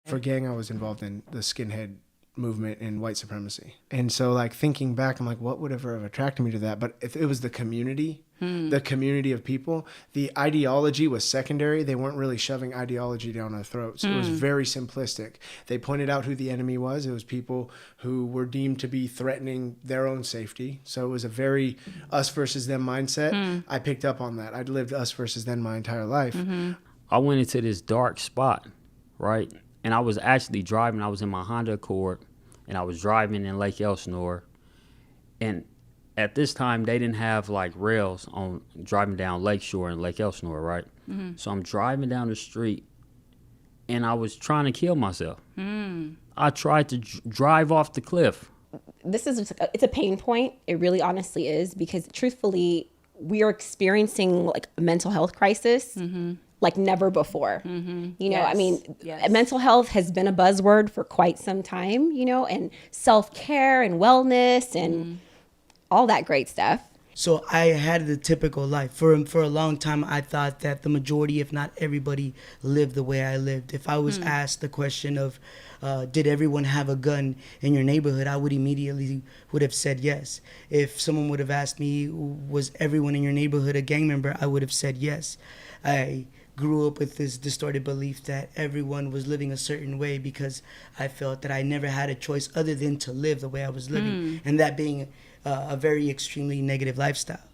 For gang, I was involved in the skinhead movement and white supremacy. And so like thinking back, I'm like, what would ever have attracted me to that? But if it was the community of people, the ideology was secondary. They weren't really shoving ideology down our throats. It was very simplistic. They pointed out who the enemy was. It was people who were deemed to be threatening their own safety. So it was a very us versus them mindset. I picked up on that. I'd lived us versus them my entire life. I went into this dark spot, right? And I was actually driving. I was in my Honda Accord, and I was driving in Lake Elsinore. And at this time, they didn't have like rails on driving down Lakeshore and Lake Elsinore, right? So I'm driving down the street, and I was trying to kill myself. I tried to drive off the cliff. It's a pain point. It really honestly is, because truthfully, we are experiencing like a mental health crisis. Like never before. You know, I mean, mental health has been a buzzword for quite some time, you know, and self-care and wellness and all that great stuff. So I had the typical life. For a long time, I thought that the majority, if not everybody, lived the way I lived. If I was asked the question of, did everyone have a gun in your neighborhood, I would immediately would have said yes. If someone would have asked me, was everyone in your neighborhood a gang member, I would have said yes. I grew up with this distorted belief that everyone was living a certain way because I felt that I never had a choice other than to live the way I was living, and that being a very extremely negative lifestyle.